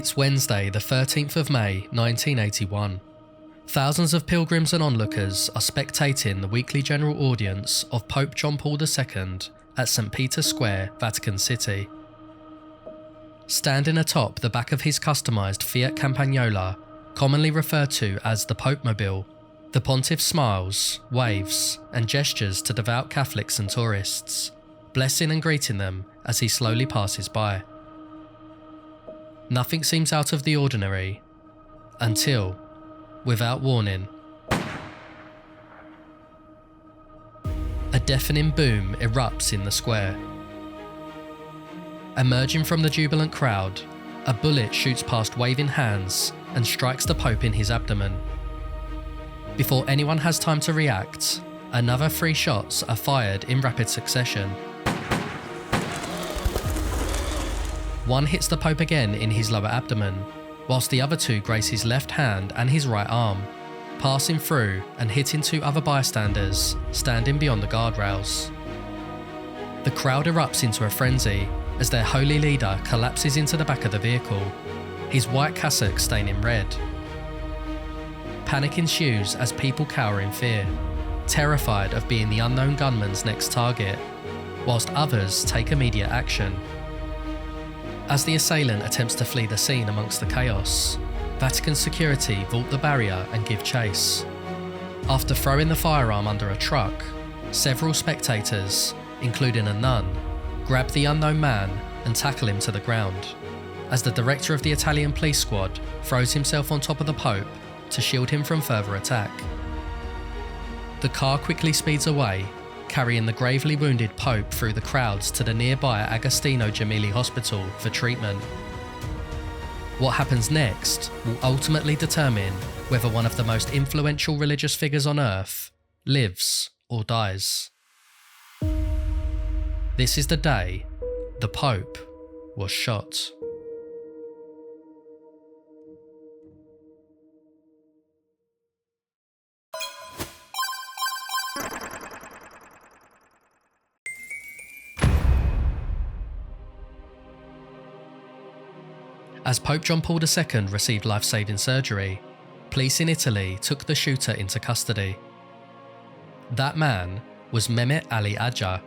It's Wednesday, the 13th of May, 1981. Thousands of pilgrims and onlookers are spectating the weekly general audience of Pope John Paul II at St. Peter's Square, Vatican City. Standing atop the back of his customised Fiat Campagnola, commonly referred to as the Pope-mobile, the pontiff smiles, waves, and gestures to devout Catholics and tourists, blessing and greeting them as he slowly passes by. Nothing seems out of the ordinary until, without warning, a deafening boom erupts in the square. Emerging from the jubilant crowd, a bullet shoots past waving hands and strikes the Pope in his abdomen. Before anyone has time to react, another 3 shots are fired in rapid succession. One hits the Pope again in his lower abdomen, whilst the other 2 graze his left hand and his right arm, passing through and hitting 2 other bystanders standing beyond the guardrails. The crowd erupts into a frenzy as their holy leader collapses into the back of the vehicle, his white cassock staining red. Panic ensues as people cower in fear, terrified of being the unknown gunman's next target, whilst others take immediate action. As the assailant attempts to flee the scene amongst the chaos, Vatican security vault the barrier and give chase. After throwing the firearm under a truck, several spectators, including a nun, grab the unknown man and tackle him to the ground, as the director of the Italian police squad throws himself on top of the Pope to shield him from further attack. The car quickly speeds away, carrying the gravely wounded Pope through the crowds to the nearby Agostino Gemelli Hospital for treatment. What happens next will ultimately determine whether one of the most influential religious figures on earth lives or dies. This is the day the Pope was shot. As Pope John Paul II received life-saving surgery, police in Italy took the shooter into custody. That man was Mehmet Ali Agca,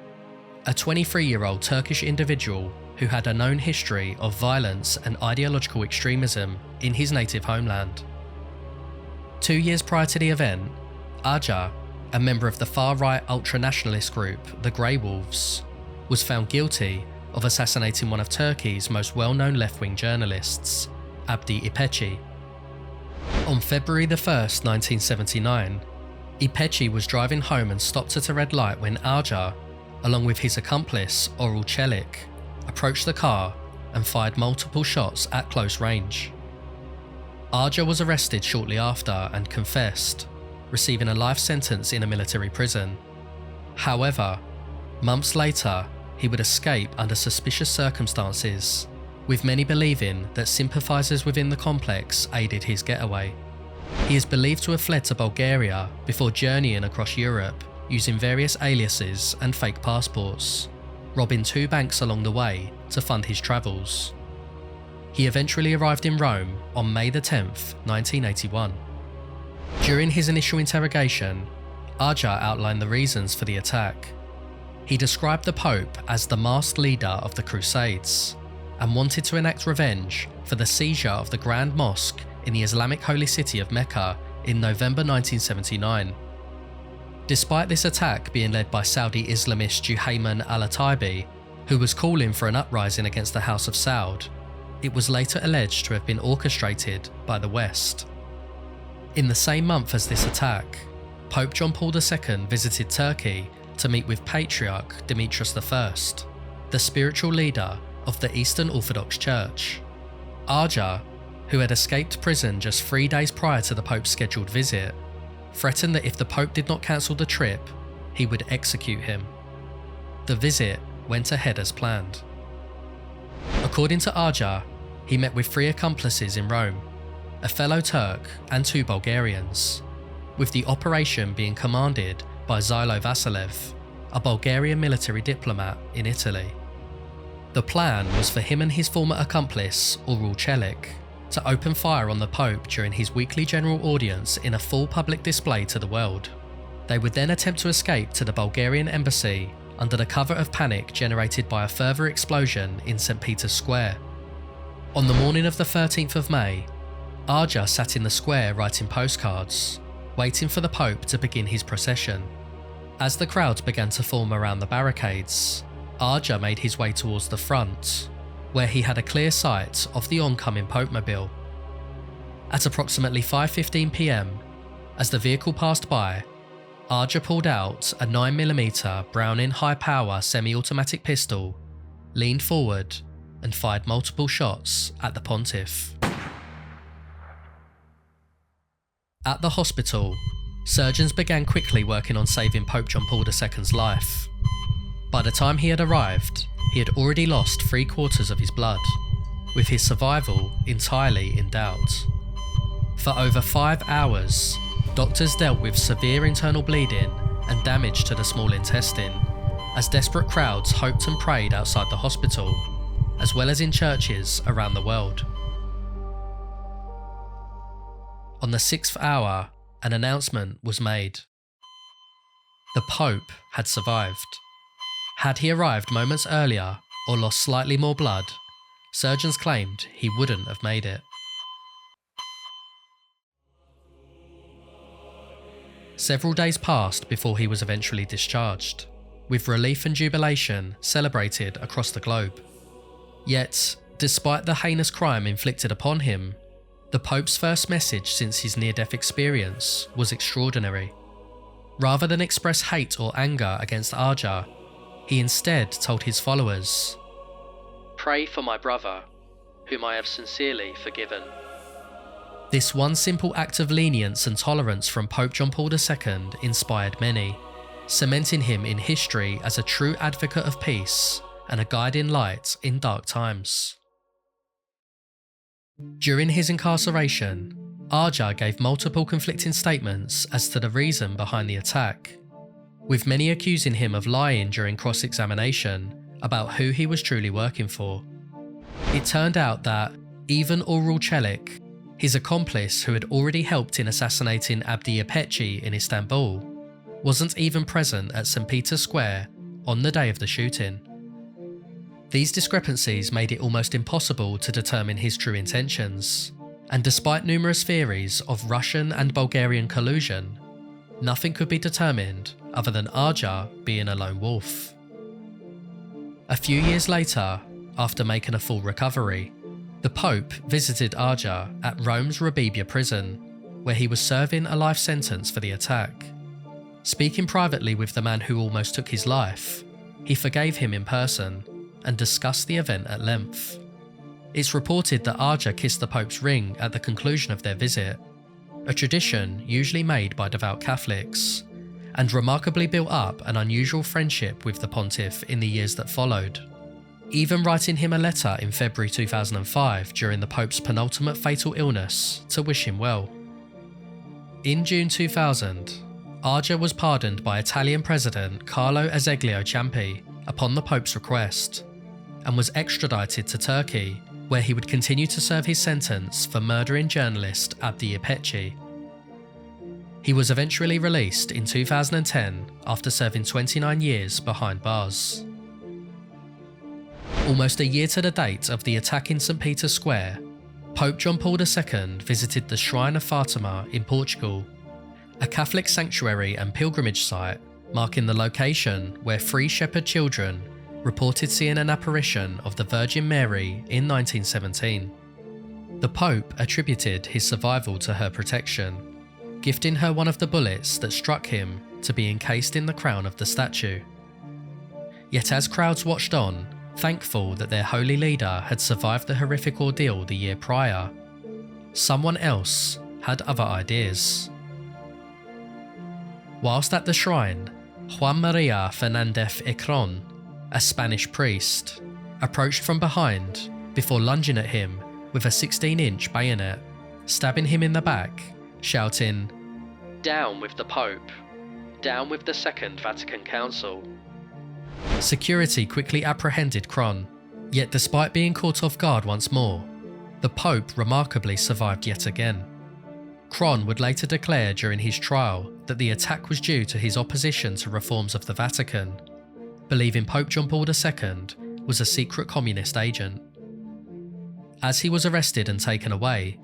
a 23-year-old Turkish individual who had a known history of violence and ideological extremism in his native homeland. 2 years prior to the event, Agca, a member of the far-right ultra-nationalist group, the Grey Wolves, was found guilty of assassinating one of Turkey's most well-known left-wing journalists, Abdi İpekçi. On February 1st, 1979, İpekçi was driving home and stopped at a red light when Agca, along with his accomplice Oral Çelik, approached the car and fired multiple shots at close range. Agca was arrested shortly after and confessed, receiving a life sentence in a military prison. However, months later, he would escape under suspicious circumstances, with many believing that sympathisers within the complex aided his getaway. He is believed to have fled to Bulgaria before journeying across Europe using various aliases and fake passports, robbing 2 banks along the way to fund his travels. He eventually arrived in Rome on May 10th, 1981. During his initial interrogation, Agca outlined the reasons for the attack. He described the Pope as the masked leader of the Crusades and wanted to enact revenge for the seizure of the Grand Mosque in the Islamic holy city of Mecca in November 1979. Despite this attack being led by Saudi Islamist Juhayman al-Attaibi, who was calling for an uprising against the House of Saud, it was later alleged to have been orchestrated by the West. In the same month as this attack, Pope John Paul II visited Turkey to meet with Patriarch Demetrius I, the spiritual leader of the Eastern Orthodox Church. Agca, who had escaped prison just 3 days prior to the Pope's scheduled visit, threatened that if the Pope did not cancel the trip, he would execute him. The visit went ahead as planned. According to Agca, he met with 3 accomplices in Rome, a fellow Turk and 2 Bulgarians, with the operation being commanded by Zylo Vasilev, a Bulgarian military diplomat in Italy. The plan was for him and his former accomplice, Oral Çelik, to open fire on the Pope during his weekly general audience in a full public display to the world. They would then attempt to escape to the Bulgarian embassy under the cover of panic generated by a further explosion in St. Peter's Square. On the morning of the 13th of May, Arja sat in the square writing postcards, waiting for the Pope to begin his procession. As the crowds began to form around the barricades, Arja made his way towards the front, where he had a clear sight of the oncoming Popemobile. At approximately 5:15 p.m, as the vehicle passed by, Arja pulled out a 9mm Browning high-power semi-automatic pistol, leaned forward and fired multiple shots at the pontiff. At the hospital, surgeons began quickly working on saving Pope John Paul II's life. By the time he had arrived, he had already lost 3/4 of his blood, with his survival entirely in doubt. For over 5 hours, doctors dealt with severe internal bleeding and damage to the small intestine, as desperate crowds hoped and prayed outside the hospital, as well as in churches around the world. On the 6th hour, an announcement was made. The Pope had survived. Had he arrived moments earlier or lost slightly more blood, surgeons claimed he wouldn't have made it. Several days passed before he was eventually discharged, with relief and jubilation celebrated across the globe. Yet, despite the heinous crime inflicted upon him, the Pope's first message since his near-death experience was extraordinary. Rather than express hate or anger against Arja, he instead told his followers, "Pray for my brother, whom I have sincerely forgiven." This one simple act of lenience and tolerance from Pope John Paul II inspired many, cementing him in history as a true advocate of peace and a guiding light in dark times. During his incarceration, Arja gave multiple conflicting statements as to the reason behind the attack, with many accusing him of lying during cross-examination about who he was truly working for. It turned out that even Ural Çelik, his accomplice who had already helped in assassinating Abdi Yapeci in Istanbul, wasn't even present at St. Peter's Square on the day of the shooting. These discrepancies made it almost impossible to determine his true intentions, and despite numerous theories of Russian and Bulgarian collusion, nothing could be determined other than Arja being a lone wolf. A few years later, after making a full recovery, the Pope visited Arja at Rome's Rebibbia prison, where he was serving a life sentence for the attack. Speaking privately with the man who almost took his life, he forgave him in person and discussed the event at length. It's reported that Arja kissed the Pope's ring at the conclusion of their visit, a tradition usually made by devout Catholics, and remarkably built up an unusual friendship with the pontiff in the years that followed, even writing him a letter in February 2005 during the Pope's penultimate fatal illness to wish him well. In June 2000, Arja was pardoned by Italian President Carlo Azeglio Ciampi upon the Pope's request, and was extradited to Turkey, where he would continue to serve his sentence for murdering journalist Abdi Yapeci. He was eventually released in 2010 after serving 29 years behind bars. Almost a year to the date of the attack in St. Peter's Square, Pope John Paul II visited the Shrine of Fatima in Portugal, a Catholic sanctuary and pilgrimage site marking the location where 3 shepherd children reported seeing an apparition of the Virgin Mary in 1917. The Pope attributed his survival to her protection, gifting her one of the bullets that struck him to be encased in the crown of the statue. Yet as crowds watched on, thankful that their holy leader had survived the horrific ordeal the year prior, someone else had other ideas. Whilst at the shrine, Juan Maria Fernandez Ecron, a Spanish priest, approached from behind before lunging at him with a 16-inch bayonet, stabbing him in the back, shouting, "Down with the Pope! Down with the Second Vatican Council!" Security quickly apprehended Cron, yet despite being caught off guard once more, The Pope remarkably survived yet again. Cron would later declare during his trial that the attack was due to his opposition to reforms of the Vatican, believing Pope John Paul II was a secret communist agent. As he was arrested and taken away,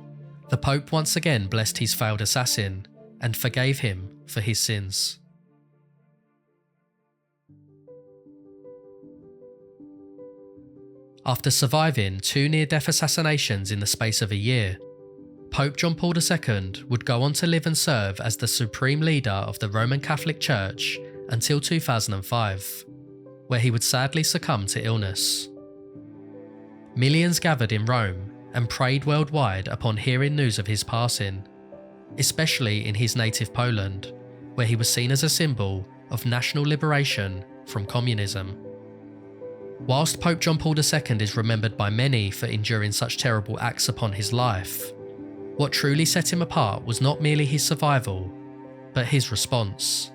the Pope once again blessed his failed assassin and forgave him for his sins. After surviving 2 near-death assassinations in the space of a year, Pope John Paul II would go on to live and serve as the supreme leader of the Roman Catholic Church until 2005, where he would sadly succumb to illness. Millions gathered in Rome and prayed worldwide upon hearing news of his passing, especially in his native Poland, where he was seen as a symbol of national liberation from communism. Whilst Pope John Paul II is remembered by many for enduring such terrible acts upon his life, what truly set him apart was not merely his survival, but his response.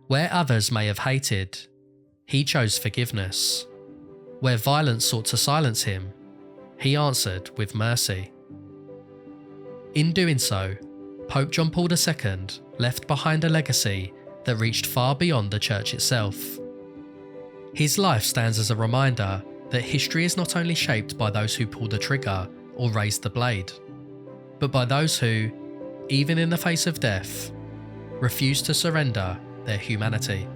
Where others may have hated, he chose forgiveness. Where violence sought to silence him, he answered with mercy. In doing so, Pope John Paul II left behind a legacy that reached far beyond the Church itself. His life stands as a reminder that history is not only shaped by those who pull the trigger or raise the blade, but by those who, even in the face of death, refuse to surrender their humanity.